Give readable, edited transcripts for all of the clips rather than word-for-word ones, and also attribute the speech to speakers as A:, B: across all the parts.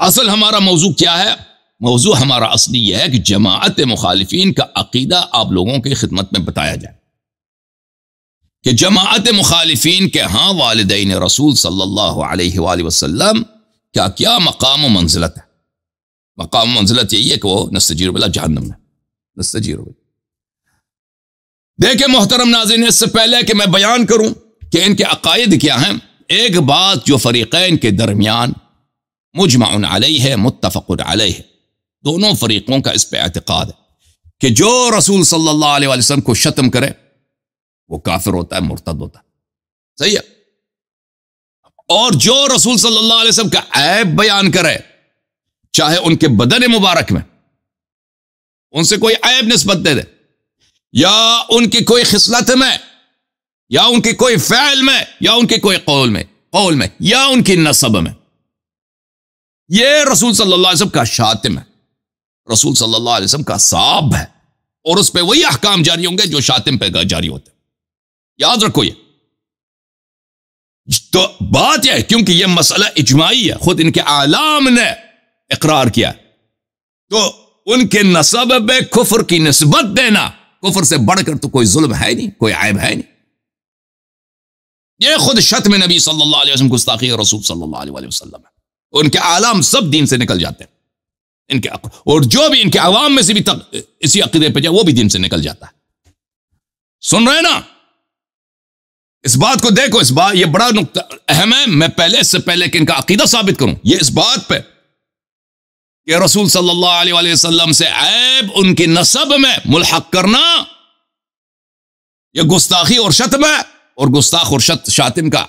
A: اصل ہمارا موضوع کیا ہے؟ موضوع ہمارا اصلی یہ ہے کہ جماعت مخالفین کا عقیدہ آپ لوگوں کی خدمت میں بتایا جائے کہ جماعت مخالفین کے ہاں والدین رسول صلی اللہ علیہ وآلہ وسلم کیا کیا مقام و منزلت ہے. مقام و منزلت یہی ہے کہ وہ نستجیر باللہ جہنم میں نستجیر باللہ. دیکھیں محترم ناظرین، اس سے پہلے کہ میں بیان کروں کہ ان کے عقائد کیا ہیں، ایک بات جو فریقین کے درمیان مجمع علیہ ہے، متفق علیہ ہے، دونوں فریقوں کا اس پہ اعتقاد ہے کہ جو رسول صلی اللہ علیہ وسلم کو شتم کرے وہ کافر ہوتا ہے، مرتد ہوتا ہے. صحیح ہے. اور جو رسول صلی اللہ علیہ وسلم کا عیب بیان کرے، چاہے ان کے بدن مبارک میں ان سے کوئی عیب نسبت دے دے، یا ان کی کوئی خصلت میں، یا ان کی کوئی فعل میں، یا ان کے کوئی قول میں یا ان کی نسب میں، یہ رسول صلی اللہ علیہ وسلم کا شاتم ہے، رسول صلی اللہ علیہ وسلم کا ساب ہے، اور اس پہ وہی احکام جاری ہوں گے جو شاتم پہ جاری ہوتے ہیں. یاد رکھو. یہ تو بات یہ ہے کیونکہ یہ مسئلہ اجماعی ہے، خود ان کے اعلام نے اقرار کیا، تو ان کے نسب پہ کفر کی نسبت دینا، کفر سے بڑھ کر تو کوئی ظلم ہے نہیں، کوئی عیب ہے نہیں. یہ خود شتم نبی صلی اللہ علیہ وسلم گستاخی رسول صلی اللہ علیہ وسلم ہے. ان کے اعلام سب دین سے نکل جاتے ہیں ان کے، اور جو بھی ان کے عوام میں سے بھی اسی عقیدے پہ جائے وہ بھی دین سے نکل جاتا ہے. سن رہے نا؟ اس بات کو دیکھو، اس بات یہ بڑا نقطہ اہم ہے. میں پہلے اس سے پہلے کہ ان کا عقیدہ ثابت کروں، یہ اس بات پہ کہ رسول صلی اللہ علیہ وسلم سے عیب ان کی نسب میں ملحق کرنا یہ گستاخی اور شتم ہے، اور گستاخ اور شاتم کا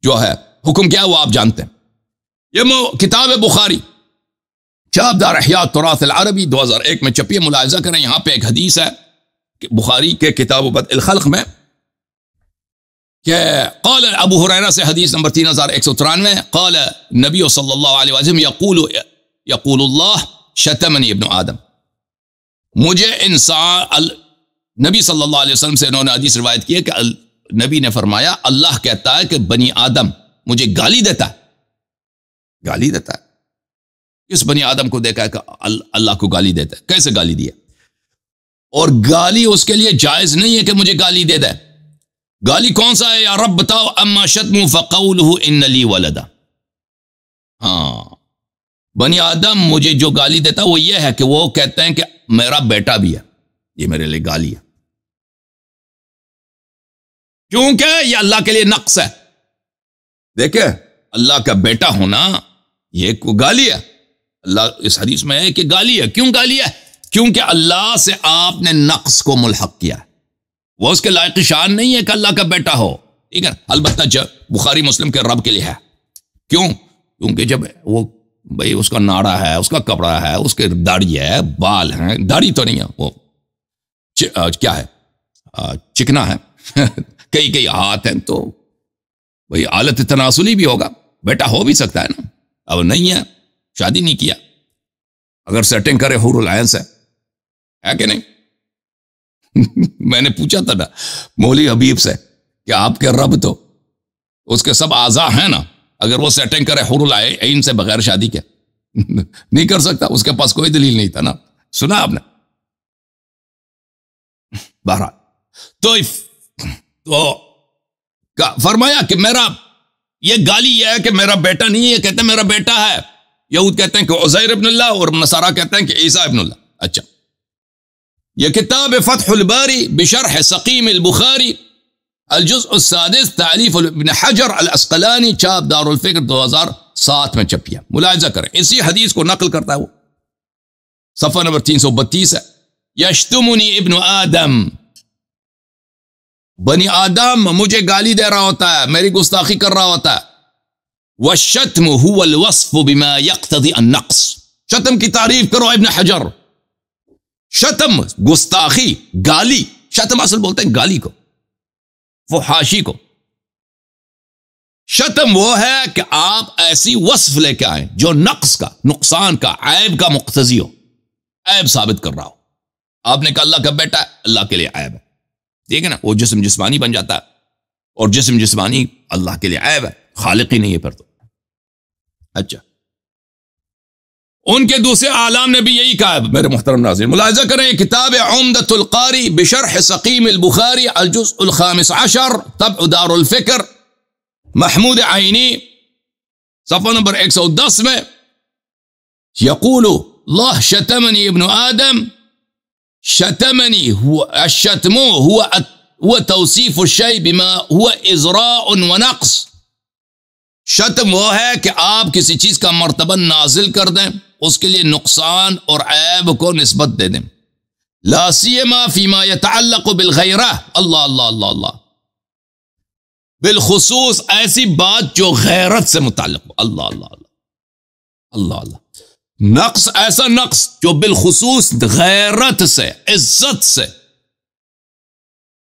A: جو ہے حکم کیا ہے وہ آپ جانتے ہیں. یہ کتاب بخاری چاپ دار احیاء التراث العربی 2001 میں چھپی ہے. ملاحظہ کریں، یہاں پہ ایک حدیث ہے بخاری کے کتاب بدء الخلق میں کہ قال ابو ہریرہ سے، حدیث نمبر 3193، قال نبی صلی اللہ علیہ وسلم یقول اللہ شتمنی ابن آدم. مجھے انسان، نبی صلی اللہ علیہ وسلم سے انہوں نے حدیث روایت کی ہے کہ نبی نے فرمایا اللہ کہتا ہے کہ بنی آدم مجھے گالی دیتا ہے. گالی دیتا ہے. اس بنی آدم کو دیکھا ہے کہ اللہ کو گالی دیتا ہے. کیسے گالی دیا؟ اور گالی اس کے لیے جائز نہیں ہے کہ مجھے گالی دے دے. گالی کون سا ہے؟ یا رب بتاؤ، اما شتم فقولہ ان لی ولدا. ہاں، بنی آدم مجھے جو گالی دیتا وہ یہ ہے کہ وہ کہتے ہیں کہ میرا بیٹا بھی ہے. یہ میرے لیے گالی ہے، کیونکہ یہ اللہ کے لیے نقص ہے. دیکھیں، اللہ کا بیٹا ہونا یہ کوئی گالی ہے. اللہ اس حدیث میں ہے کہ گالی ہے. کیوں گالی ہے؟ کیونکہ اللہ سے آپ نے نقص کو ملحق کیا ہے. وہ اس کے لائق شان نہیں ہے کہ اللہ کا بیٹا ہو. ٹھیک ہے، البتہ جب بخاری مسلم کے رب کے لیے ہے. کیوں؟ کیونکہ جب وہ بھئی اس کا ناڑا ہے، اس کا کپڑا ہے، اس کے داڑھی ہے، بال ہیں، داڑھی تو نہیں ہے، وہ کیا ہے، چکنا ہے، کئی ہاتھ ہیں، تو بھئی آلت تناسلی بھی ہوگا. بیٹا ہو بھی سکتا ہے نا. اب نہیں ہے، شادی نہیں کیا، اگر سیٹنگ کرے حور العین سے، ہے کہ نہیں؟ میں نے پوچھا تھا نا مولوی حبیب سے کہ آپ کے رب تو اس کے سب اعضاء ہیں نا، اگر وہ سیٹنگ کرے حور العین سے بغیر شادی کے نہیں کر سکتا. اس کے پاس کوئی دلیل نہیں تھا نا. سنا آپ نے؟ بہرحال تو فرمایا کہ میرا یہ گالی یہ ہے کہ میرا بیٹا نہیں ہے. کہتے ہیں میرا بیٹا ہے. یہود کہتے ہیں کہ عزیر ابن اللہ، اور نصارہ کہتے ہیں کہ عیسیٰ ابن اللہ. اچھا، یہ کتاب فتح الباری بشرح سقیم البخاری الجزء السادس تعلیف ابن حجر الاسقلانی، چاپ دار الفکر 2007 میں چھپی ہے. ملاحظہ کریں، اسی حدیث کو نقل کرتا ہے وہ، صفحہ نمبر 332 ہے. یشتمنی ابن آدم، بنی آدم مجھے گالی دے رہا ہوتا ہے، میری گستاخی کر رہا ہوتا ہے. والشتم هو الوصف بما يقتضي النقص. شتم کی تعریف کرو ابن حجر. شتم گستاخی، گالی، شتم اصل بولتے ہیں گالی کو، فحاشی کو. شتم وہ ہے کہ آپ ایسی وصف لے کے آئیں جو نقص کا، نقصان کا، عیب کا مقتضی ہو، عیب ثابت کر رہا ہو. آپ نے کہا اللہ کا بیٹا ہے، اللہ کے لیے عیب ہے. ٹھیک ہے نا؟ وہ جسم جسمانی بن جاتا ہے، اور جسم جسمانی اللہ کے لیے عیب ہے، خالق ہی نہیں ہے پھر تو. اچھا، ان کے دوسرے اعلام نے بھی یہی کہا ہے میرے محترم ناظرین. ملاحظہ کریں یہ کتاب عمدۃ القاری بشرح سقیم البخاری الجزء الخامس عشر طبع دار الفکر محمود عینی صفحہ نمبر 110 میں یقول اللہ شتمنی ابن آدم شتمنی الشتم هو توصیف الشیء بما هو ازراء ونقص. شتم وہ ہے کہ آپ کسی چیز کا مرتبہ نازل کر دیں، اس کے لیے نقصان اور عیب کو نسبت دے دیں. لا سیما فیما یتعلق بالغیرہ. اللہ اللہ اللہ اللہ. بالخصوص ایسی بات جو غیرت سے متعلق ہو. اللہ اللہ اللہ اللہ اللہ. نقص ایسا نقص جو بالخصوص غیرت سے، عزت سے،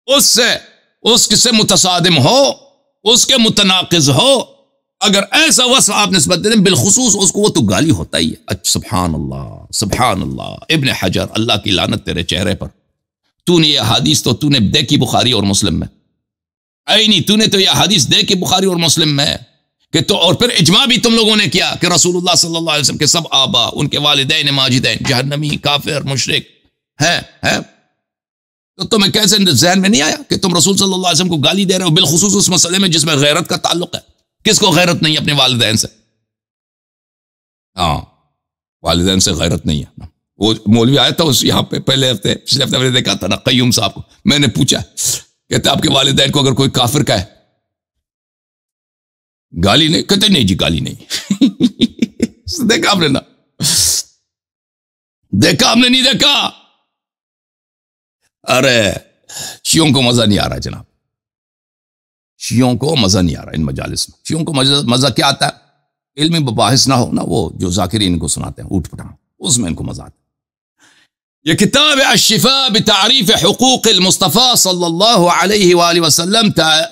A: اس سے متصادم ہو، اس کے متناقض ہو. اگر ایسا وصف آپ نسبت دیں بالخصوص اس کو، وہ تو گالی ہوتا ہی ہے. اچھا سبحان اللہ سبحان اللہ. ابن حجر اللہ کی لعنت تیرے چہرے پر. تو نے یہ حدیث تو تو نے دیکھی بخاری اور مسلم میں. نہیں تو نے تو یہ حدیث دیکھی بخاری اور مسلم میں کہ تو، اور پھر اجماع بھی تم لوگوں نے کیا کہ رسول اللہ صلی اللہ علیہ وسلم کے سب آبا، ان کے والدین ماجدین جہنمی، کافر، مشرک ہے. تو تمہیں کیسے ذہن میں نہیں آیا کہ تم رسول صلی اللہ علیہ وسلم کو گالی دے رہے ہو بالخصوص اس مسئلے میں جس میں غیرت کا تعلق ہے؟ کس کو غیرت نہیں اپنے والدین سے؟ ہاں والدین سے غیرت نہیں ہے. وہ مولوی آیا تھا اس یہاں پہ پچھلے ہفتے میں نے دیکھا تھا نا قیوم صاحب کو. میں نے پوچھا کہتے آپ کے والدین کو اگر کوئی کافر کہے گالی نہیں؟ کہتے نہیں جی گالی نہیں. دیکھا آپ نے نا؟ دیکھا آپ نے نہیں دیکھا؟ ارے شیعوں کو مزہ نہیں آ رہا جناب. شیعوں کو مزہ نہیں آ رہا ان مجالس میں. شیعوں کو مزہ کیا آتا ہے؟ علمی مباحث نہ ہو نا، وہ جو ذاکرین کو سناتے ہیں اوٹ پٹانگ، اس میں ان کو مزہ آتا ہے. یہ کتاب الشفاء بتعریف حقوق المصطفیٰ صلی اللہ علیہ وآلہ وسلم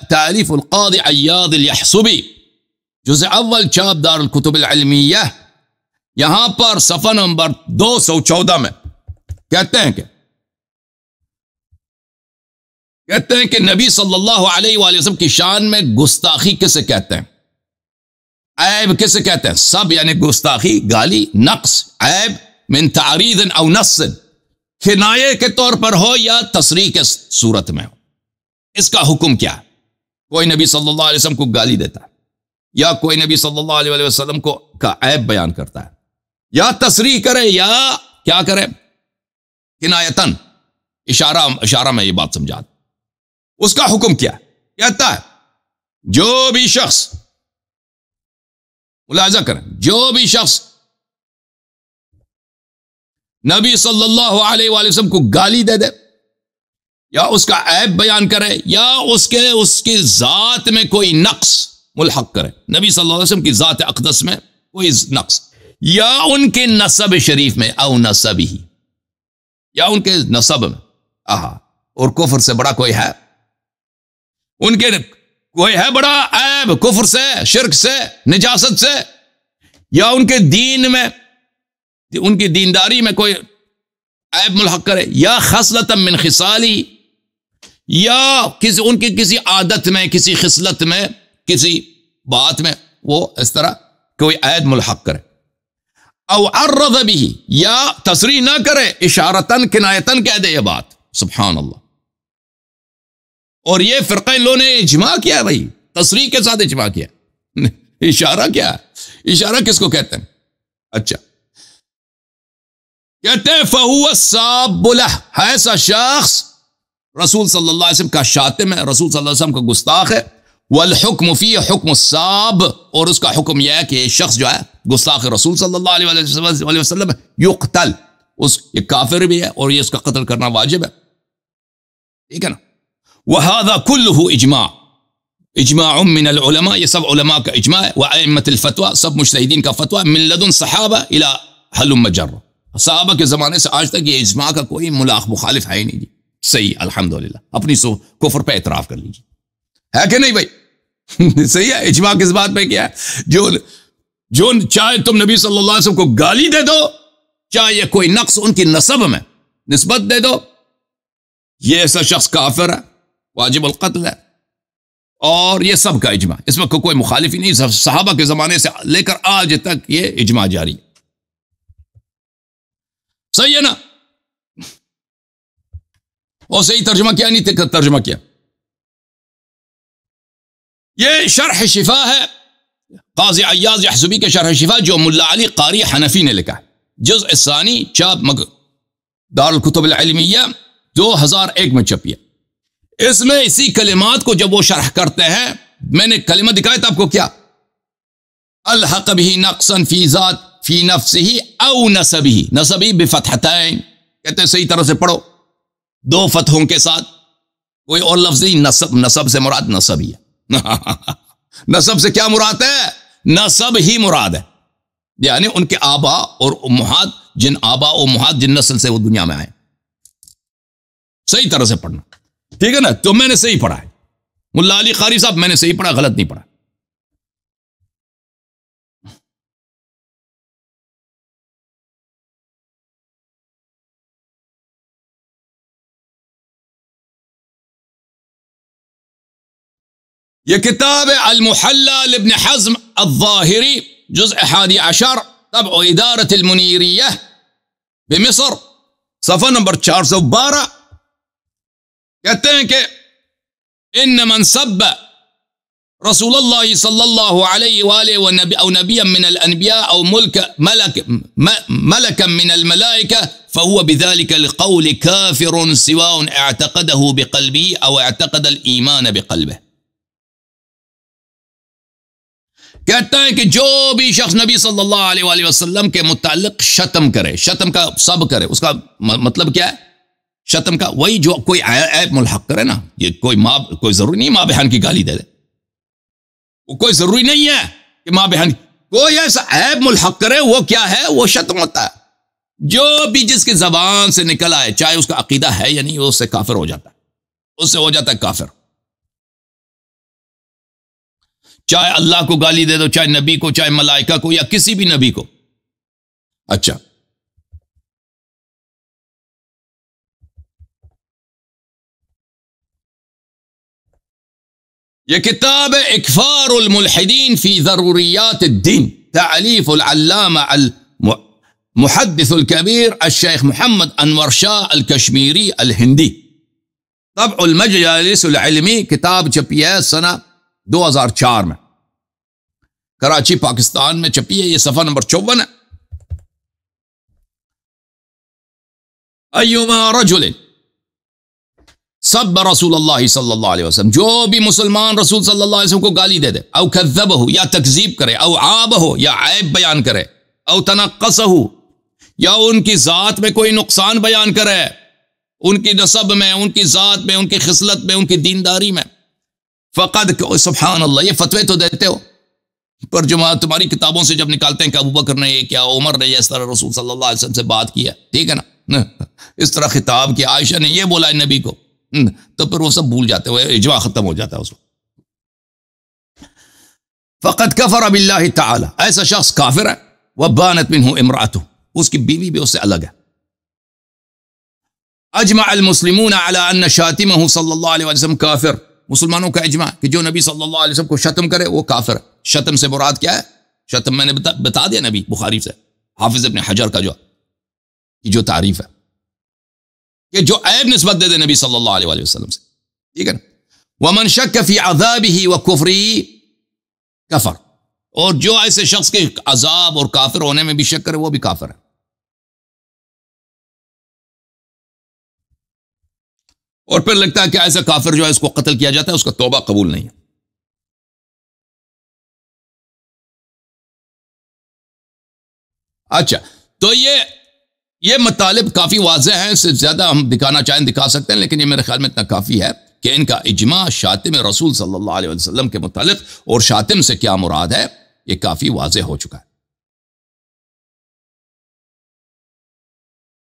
A: تالیف القاضی عیاض الیحصبی، جزء اول، چاپ دار الکتب العلمیہ. یہاں پر صفحہ نمبر 214 میں کہتے ہیں کہ نبی صلی اللہ علیہ وآلہ وسلم کی شان میں گستاخی کسے کہتے ہیں؟ عیب کسے کہتے ہیں؟ سب یعنی گستاخی، گالی، نقص، عیب من تعریض او نص، کنایے کے طور پر ہو یا تصریح کے صورت میں ہو. اس کا حکم کیا ہے؟ کوئی نبی صلی اللہ علیہ وسلم کو گالی دیتا ہے، یا کوئی نبی صلی اللہ علیہ وسلم کو کا عیب بیان کرتا ہے، یا تصریح کرے یا کیا کرے، کنایتن، اشارہ میں یہ بات سمجھا دوں. اس کا حکم کیا کہتا ہے؟ جو بھی شخص، ملاحظہ کریں، جو بھی شخص نبی صلی اللہ علیہ وآلہ وسلم کو گالی دے دے، یا اس کا عیب بیان کرے، یا اس کی ذات میں کوئی نقص ملحق کرے، نبی صلی اللہ علیہ وسلم کی ذات اقدس میں کوئی نقص، یا ان کے نسب شریف میں، او نسب ہی، یا ان کے نسب میں. اور کفر سے بڑا کوئی ہے؟ ان کے کوئی ہے بڑا عیب کفر سے، شرک سے، نجاست سے، یا ان کے دین میں، ان کی دینداری میں کوئی عیب ملحق کرے، یا خصلۃ من خصالی، یا ان کی کسی عادت میں، کسی خصلت میں، کسی بات میں وہ اس طرح کوئی عیب ملحق کرے. او عرض بھی، یا تصریح نہ کرے، اشارتن کنایتن کہہ دے یہ بات. سبحان اللہ. اور یہ فرقہ لوگوں نے اجماع کیا ہے بھائی، تصریح کے ساتھ اجماع کیا. اشارہ کیا ہے؟ اشارہ کس کو کہتے ہیں؟ اچھا کہتے ہیں فہو الساب لہ، ایسا شخص رسول صلی اللہ علیہ وسلم کا شاتم ہے، رسول صلی اللہ علیہ وسلم کا گستاخ ہے. والحکم فی حکم الساب، اور اس کا حکم یہ ہے کہ یہ شخص جو ہے گستاخ رسول صلی اللہ علیہ وسلم یقتل، یہ کافر بھی ہے اور یہ اس کا قتل کرنا واجب ہے. ٹھیک ہے نا؟ وَهَذَا كُلُّهُ اجماع من العلماء، یہ سب علماء کا اجماع ہے. وَأَئِمَّةِ الْفَتْوَى، سب مجتہدین کا فتویٰ. مِن لَدُن صحابہ الى حلم جر، صحابہ کے زمانے سے آج تک یہ اجماع کا کوئی مخالف ہے ہی نہیں جی. صحیح، الحمدللہ. اپنی کفر پہ اعتراف کر لیجیے، ہے کہ نہیں بھائی؟ صحیح ہے. اجماع کس بات پہ کیا ہے؟ جو چاہے تم نبی صلی اللہ علیہ وسلم کو گالی دے دو، چاہے کوئی نقص ان کی نسب میں نسبت دے دو، یہ ایسا شخص کافر ہے، واجب القتل ہے. اور یہ سب کا اجماع، اس میں کوئی مخالف ہی نہیں. صحابہ کے زمانے سے لے کر آج تک یہ اجماع جاری ہے. صحیح ہے نا؟ اور صحیح ترجمہ کیا نہیں ترجمہ کیا. یہ شرح شفا ہے قاضی عیاض یحزبی کے شرح شفا جو ملا علی قاری حنفی نے لکھا ہے. جزء ثانی چاپ دارالکتب العلمیہ 2001 میں چھپی ہے. اس میں اسی کلمات کو جب وہ شرح کرتے ہیں، میں نے کلمہ دکھایا تھا آپ کو، کیا الحق به نقصا فی ذات فی نفسه او نسبه، نسبی بفتحتین، کہتے ہیں صحیح طرح سے پڑھو 2 فتحوں کے ساتھ، کوئی اور لفظ نہیں. نسب سے مراد نسب ہی ہے. نسب سے کیا مراد ہے؟ نسب ہی مراد ہے، یعنی ان کے آبا اور امہات، جن آبا و امہات جن نسل سے وہ دنیا میں آئے. صحیح طرح سے پڑھنا، ٹھیک ہے نا؟ تو میں نے صحیح پڑھا ہے، ملا علی قاری صاحب میں نے صحیح پڑھا، غلط نہیں پڑھا. یہ کتاب المحلى لابن حزم الظاہری، جزء 11، طبع ادارت المنیریہ بمصر، صفحہ نمبر 412. کہتے ہیں کہ ان من سب رسول اللہ صلی اللہ علیہ وآلہ او نبیا من الانبیاء او ملکا من الملائکہ فهو بذلك القول كافر سواء اعتقده بقلبه او اعتقد الایمان بقلبه. کہتا ہے کہ جو بھی شخص نبی صلی اللہ علیہ وآلہ وسلم کے متعلق شتم کرے، شتم کا سب کرے، اس کا مطلب کیا ہے شتم کا؟ وہی جو کوئی عیب ملحق کرے نا. یہ کوئی ضروری نہیں ماں بہن کی گالی دے دے، وہ کوئی ضروری نہیں ہے کہ ماں بہن کوئی ایسا عیب ملحق کرے، وہ کیا ہے؟ وہ شتم ہوتا ہے. جو بھی جس کی زبان سے نکل آئے، چاہے اس کا عقیدہ ہے یا نہیں، وہ اس سے کافر ہو جاتا ہے، اس سے ہو جاتا ہے کافر. چاہے اللہ کو گالی دے دو، چاہے نبی کو، چاہے ملائکہ کو، یا کسی بھی نبی کو. اچھا، یہ کتاب اکفار الملحدین فی ضروریات الدین، تعلیف العلامہ المحدث الکبیر الشیخ محمد انور شاہ الکشمیری الہندی، طبع المجلس العلمی، کتاب چھپی ہے سنہ 2004 میں، کراچی پاکستان میں چھپی ہے. یہ صفحہ نمبر 54 ہے. ایما رجل سب رسول اللہ صلی اللہ علیہ وسلم، جو بھی مسلمان رسول صلی اللہ علیہ وسلم کو گالی دے دے، او کذبہ، یا تکذیب کرے، او عابہ، یا عیب بیان کرے، او تنقصہ، یا ان کی ذات میں کوئی نقصان بیان کرے، ان کی نسب میں، ان کی ذات میں، ان کی خصلت میں، ان کی دینداری میں، فقد، سبحان اللہ، یہ فتوے تو دیتے ہو، پر جو تمہاری کتابوں سے جب نکالتے ہیں کہ ابو بکر نے یہ کیا، عمر نے اس طرح رسول صلی اللہ علیہ وسلم سے بات کی ہے، ٹھیک ہے نا، اس طرح خطاب کیا، عائشہ نے یہ بولا ہے نبی کو، تو پھر وہ سب بھول جاتے ہیں، اجماع ختم ہو جاتا ہے اس وقت. فقد کفر باللہ تعالی، ایسا شخص کافر ہے. وبانت منہ امرأتہ، اس کی بیوی بھی اس سے الگ ہے. اجمع المسلمون علی ان شاتمہ صلی اللہ علیہ وسلم کافر، مسلمانوں کا اجماع کہ جو نبی صلی اللہ علیہ وسلم کو شتم کرے وہ کافر ہے. شتم سے مراد کیا ہے؟ شتم میں نے بتا دیا نبی بخاری سے، حافظ ابن حجر کا جو تعریف ہے کہ جو عیب نسبت دے دے نبی صلی اللہ علیہ وسلم سے، ٹھیک ہے نا. ومن شک فی عذابہ وکفرہ کفر، اور جو ایسے شخص کے عذاب اور کافر ہونے میں بھی شک کرے وہ بھی کافر ہے. اور پھر لگتا ہے کہ ایسا کافر جو ہے اس کو قتل کیا جاتا ہے، اس کا توبہ قبول نہیں ہے. اچھا، تو یہ مطالب کافی واضح ہیں، اس سے زیادہ ہم دکھانا چاہیں دکھا سکتے ہیں، لیکن یہ میرے خیال میں اتنا کافی ہے کہ ان کا اجماع شاتم رسول صلی اللہ علیہ وسلم کے متعلق اور شاتم سے کیا مراد ہے یہ کافی واضح ہو چکا ہے.